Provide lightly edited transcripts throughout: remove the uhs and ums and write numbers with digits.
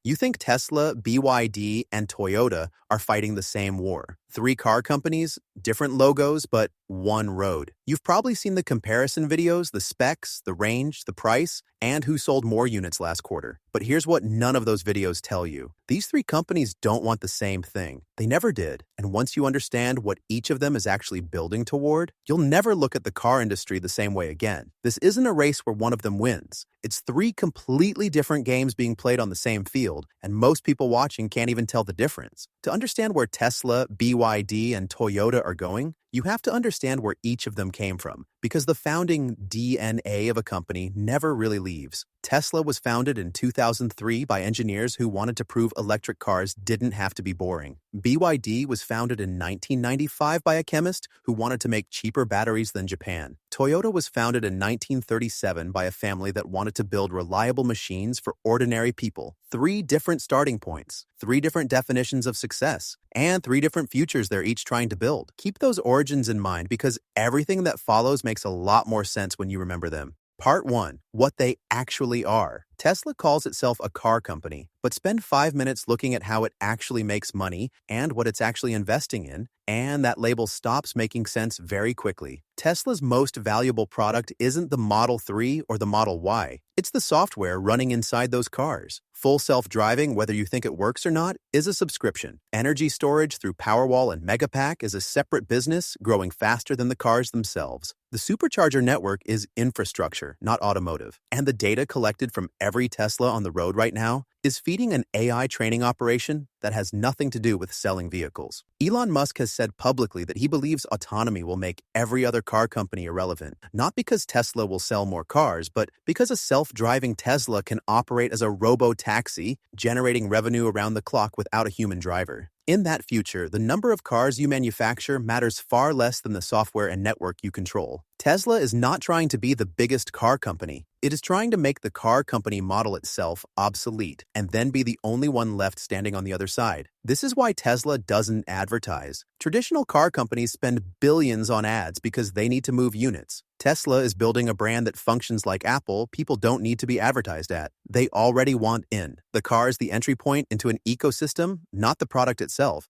You think Tesla, BYD, and Toyota are fighting the same war. Three car companies, different logos, but one road. You've probably seen the comparison videos, the specs, the range, the price, and who sold more units last quarter. But here's what none of those videos tell you. These three companies don't want the same thing. They never did. And once you understand what each of them is actually building toward, you'll never look at the car industry the same way again. This isn't a race where one of them wins. It's three completely different games being played on the same field, and most people watching can't even tell the difference. To understand where Tesla, BYD, and Toyota are going, you have to understand where each of them came from, because the founding DNA of a company never really leaves. Tesla was founded in 2003 by engineers who wanted to prove electric cars didn't have to be boring. BYD was founded in 1995 by a chemist who wanted to make cheaper batteries than Japan. Toyota was founded in 1937 by a family that wanted to build reliable machines for ordinary people. Three different starting points, three different definitions of success, and three different futures they're each trying to build. Keep those origins in mind because everything that follows makes a lot more sense when you remember them. Part 1. What they actually are. Tesla calls itself a car company, but spend 5 minutes looking at how it actually makes money and what it's actually investing in, and that label stops making sense very quickly. Tesla's most valuable product isn't the Model 3 or the Model Y. It's the software running inside those cars. Full self-driving, whether you think it works or not, is a subscription. Energy storage through Powerwall and Megapack is a separate business growing faster than the cars themselves. The supercharger network is infrastructure, not automotive. And the data collected from every Tesla on the road right now is feeding an AI training operation that has nothing to do with selling vehicles. Elon Musk has said publicly that he believes autonomy will make every other car company irrelevant, not because Tesla will sell more cars, but because a self-driving Tesla can operate as a robo-taxi, generating revenue around the clock without a human driver. In that future, the number of cars you manufacture matters far less than the software and network you control. Tesla is not trying to be the biggest car company. It is trying to make the car company model itself obsolete and then be the only one left standing on the other side. This is why Tesla doesn't advertise. Traditional car companies spend billions on ads because they need to move units. Tesla is building a brand that functions like Apple people don't need to be advertised at. They already want in. The car is the entry point into an ecosystem, not the product itself.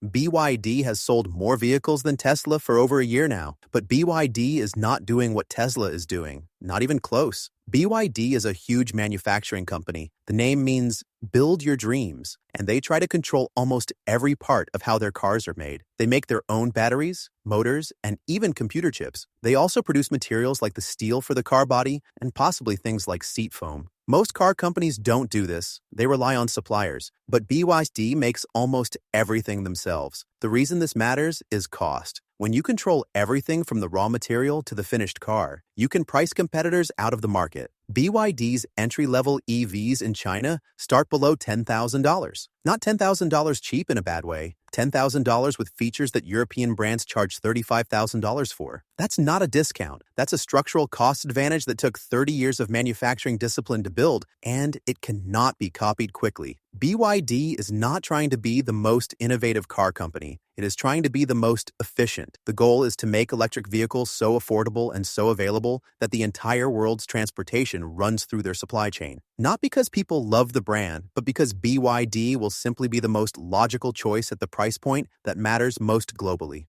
BYD has sold more vehicles than Tesla for over a year now, but BYD is not doing what Tesla is doing, not even close. BYD is a huge manufacturing company. The name means build your dreams, and they try to control almost every part of how their cars are made. They make their own batteries, motors, and even computer chips. They also produce materials like the steel for the car body and possibly things like seat foam. Most car companies don't do this. They rely on suppliers, but BYD makes almost everything themselves. The reason this matters is cost. When you control everything from the raw material to the finished car, you can price competitors out of the market. BYD's entry-level EVs in China start below $10,000. Not $10,000 cheap in a bad way. $10,000 with features that European brands charge $35,000 for. That's not a discount. That's a structural cost advantage that took 30 years of manufacturing discipline to build, and it cannot be copied quickly. BYD is not trying to be the most innovative car company. It is trying to be the most efficient. The goal is to make electric vehicles so affordable and so available that the entire world's transportation runs through their supply chain. Not because people love the brand, but because BYD will simply be the most logical choice at the price point that matters most globally.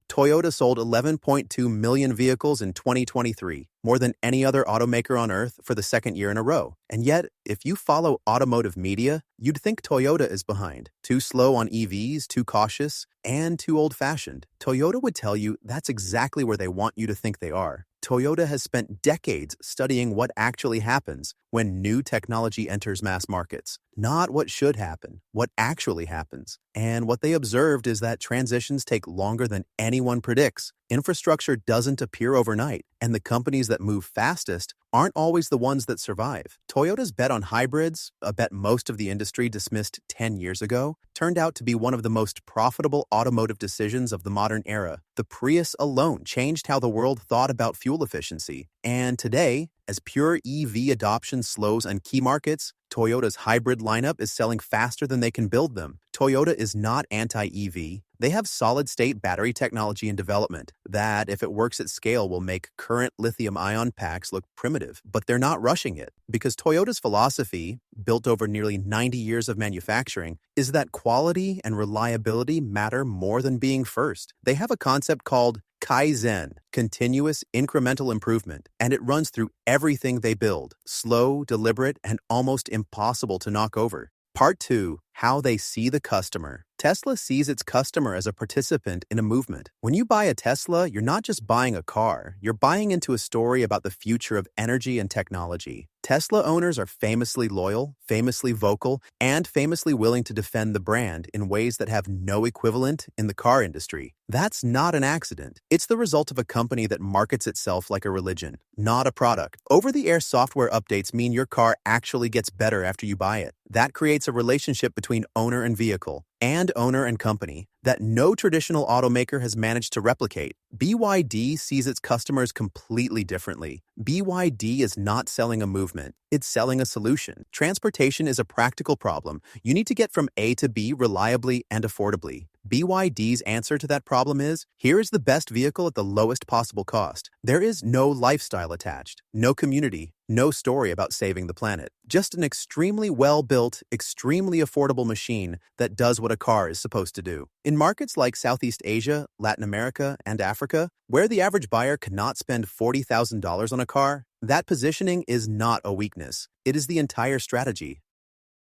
Toyota sold 11.2 million vehicles in 2023, more than any other automaker on Earth for the second year in a row. And yet, if you follow automotive media, you'd think Toyota is behind. Too slow on EVs, too cautious, and too old-fashioned. Toyota would tell you that's exactly where they want you to think they are. Toyota has spent decades studying what actually happens when new technology enters mass markets. Not what should happen, what actually happens. And what they observed is that transitions take longer than anyone predicts. Infrastructure doesn't appear overnight, and the companies that move fastest aren't always the ones that survive. Toyota's bet on hybrids, a bet most of the industry dismissed 10 years ago, turned out to be one of the most profitable automotive decisions of the modern era. The Prius alone changed how the world thought about fuel efficiency. And today, as pure EV adoption slows on key markets, Toyota's hybrid lineup is selling faster than they can build them. Toyota is not anti-EV. They have solid-state battery technology in development that, if it works at scale, will make current lithium-ion packs look primitive. But they're not rushing it, because Toyota's philosophy, built over nearly 90 years of manufacturing, is that quality and reliability matter more than being first. They have a concept called Kaizen, continuous incremental improvement, and it runs through everything they build. Slow, deliberate, and almost impossible to knock over. Part 2, how they see the customer. Tesla sees its customer as a participant in a movement. When you buy a Tesla, you're not just buying a car, you're buying into a story about the future of energy and technology. Tesla owners are famously loyal, famously vocal, and famously willing to defend the brand in ways that have no equivalent in the car industry. That's not an accident. It's the result of a company that markets itself like a religion, not a product. Over-the-air software updates mean your car actually gets better after you buy it. That creates a relationship between owner and vehicle, and owner and company, that no traditional automaker has managed to replicate. BYD sees its customers completely differently. BYD is not selling a movement, it's selling a solution. Transportation is a practical problem. You need to get from A to B reliably and affordably. BYD's answer to that problem is, here is the best vehicle at the lowest possible cost. There is no lifestyle attached, no community, no story about saving the planet. Just an extremely well-built, extremely affordable machine that does what a car is supposed to do. In markets like Southeast Asia, Latin America, and Africa, where the average buyer cannot spend $40,000 on a car, that positioning is not a weakness. It is the entire strategy.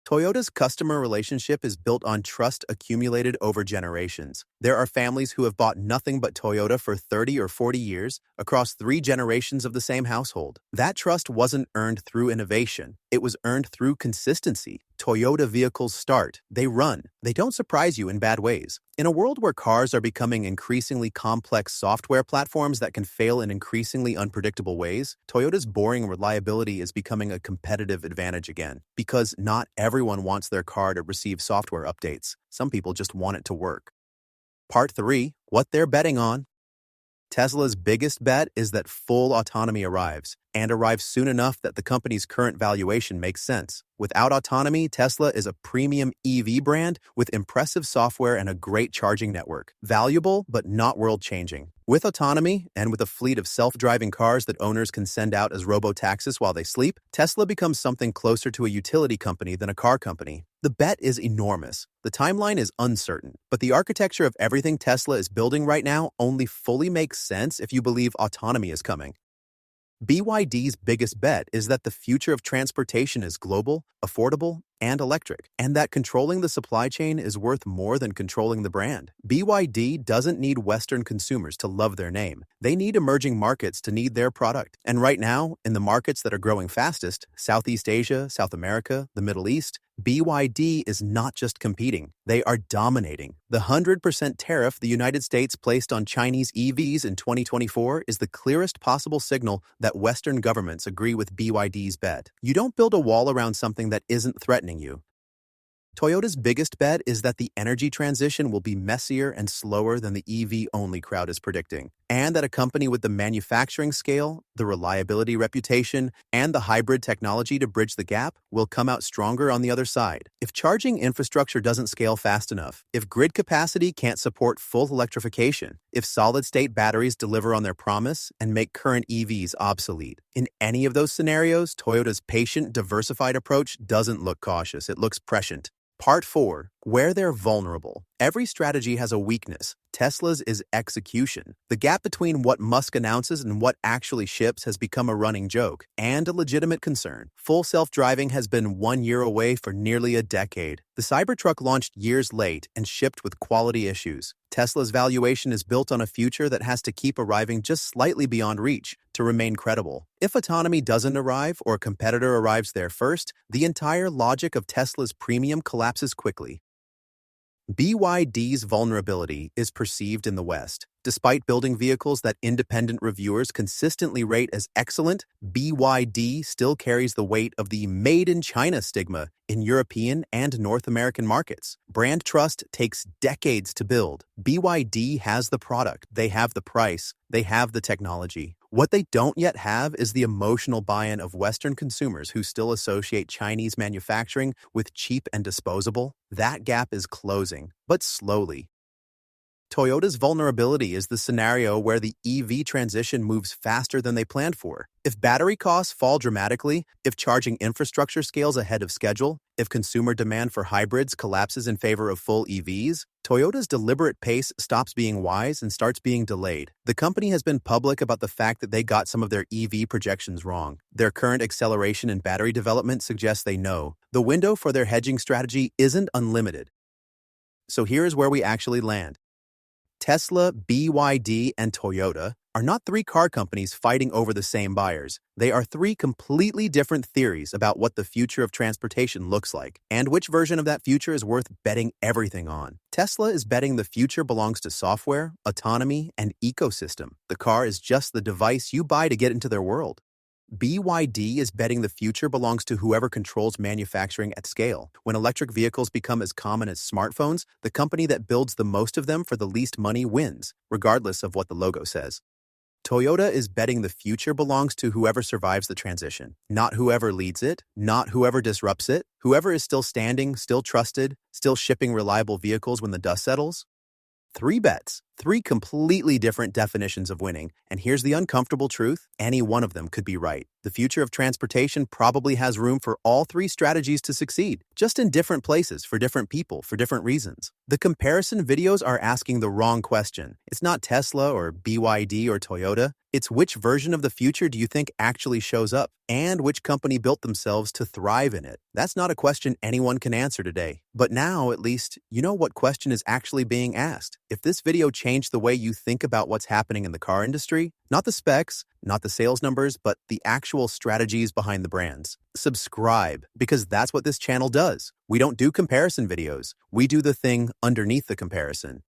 Toyota's customer relationship is built on trust accumulated over generations. There are families who have bought nothing but Toyota for 30 or 40 years across 3 generations of the same household. That trust wasn't earned through innovation. It was earned through consistency. Toyota vehicles start, they run, they don't surprise you in bad ways. In a world where cars are becoming increasingly complex software platforms that can fail in increasingly unpredictable ways, Toyota's boring reliability is becoming a competitive advantage again. Because not everyone wants their car to receive software updates. Some people just want it to work. Part 3, what they're betting on. Tesla's biggest bet is that full autonomy arrives, and arrives soon enough that the company's current valuation makes sense. Without autonomy, Tesla is a premium EV brand with impressive software and a great charging network. Valuable, but not world-changing. With autonomy, and with a fleet of self-driving cars that owners can send out as robo-taxis while they sleep, Tesla becomes something closer to a utility company than a car company. The bet is enormous. The timeline is uncertain, but the architecture of everything Tesla is building right now only fully makes sense if you believe autonomy is coming. BYD's biggest bet is that the future of transportation is global, affordable, and electric, and that controlling the supply chain is worth more than controlling the brand. BYD doesn't need Western consumers to love their name. They need emerging markets to need their product. And right now, in the markets that are growing fastest, Southeast Asia, South America, the Middle East, BYD is not just competing, they are dominating. The 100% tariff the United States placed on Chinese EVs in 2024 is the clearest possible signal that Western governments agree with BYD's bet. You don't build a wall around something that isn't threatening you. Toyota's biggest bet is that the energy transition will be messier and slower than the EV-only crowd is predicting, and that a company with the manufacturing scale, the reliability reputation, and the hybrid technology to bridge the gap will come out stronger on the other side. If charging infrastructure doesn't scale fast enough, if grid capacity can't support full electrification, if solid-state batteries deliver on their promise and make current EVs obsolete, in any of those scenarios, Toyota's patient, diversified approach doesn't look cautious, it looks prescient. Part 4, where they're vulnerable. Every strategy has a weakness. Tesla's is execution. The gap between what Musk announces and what actually ships has become a running joke, and a legitimate concern. Full self-driving has been 1 year away for nearly a decade. The Cybertruck launched years late and shipped with quality issues. Tesla's valuation is built on a future that has to keep arriving just slightly beyond reach to remain credible. If autonomy doesn't arrive or a competitor arrives there first, the entire logic of Tesla's premium collapses quickly. BYD's vulnerability is perceived in the West. Despite building vehicles that independent reviewers consistently rate as excellent, BYD still carries the weight of the Made in China stigma in European and North American markets. Brand trust takes decades to build. BYD has the product, they have the price, they have the technology. What they don't yet have is the emotional buy-in of Western consumers who still associate Chinese manufacturing with cheap and disposable. That gap is closing, but slowly. Toyota's vulnerability is the scenario where the EV transition moves faster than they planned for. If battery costs fall dramatically, if charging infrastructure scales ahead of schedule, if consumer demand for hybrids collapses in favor of full EVs, Toyota's deliberate pace stops being wise and starts being delayed. The company has been public about the fact that they got some of their EV projections wrong. Their current acceleration in battery development suggests they know. The window for their hedging strategy isn't unlimited. So here's where we actually land. Tesla, BYD, and Toyota are not three car companies fighting over the same buyers. They are three completely different theories about what the future of transportation looks like, and which version of that future is worth betting everything on. Tesla is betting the future belongs to software, autonomy, and ecosystem. The car is just the device you buy to get into their world. BYD is betting the future belongs to whoever controls manufacturing at scale. When electric vehicles become as common as smartphones, the company that builds the most of them for the least money wins, regardless of what the logo says. Toyota is betting the future belongs to whoever survives the transition, not whoever leads it, not whoever disrupts it, whoever is still standing, still trusted, still shipping reliable vehicles when the dust settles. Three bets, three completely different definitions of winning, and here's the uncomfortable truth: any one of them could be right. The future of transportation probably has room for all three strategies to succeed, just in different places for different people for different reasons. The comparison videos are asking the wrong question. It's not Tesla or BYD or Toyota. It's which version of the future do you think actually shows up, and which company built themselves to thrive in it? That's not a question anyone can answer today. But now, at least, you know what question is actually being asked. If this video changed the way you think about what's happening in the car industry, not the specs, not the sales numbers, but the actual strategies behind the brands, subscribe, because that's what this channel does. We don't do comparison videos. We do the thing underneath the comparison.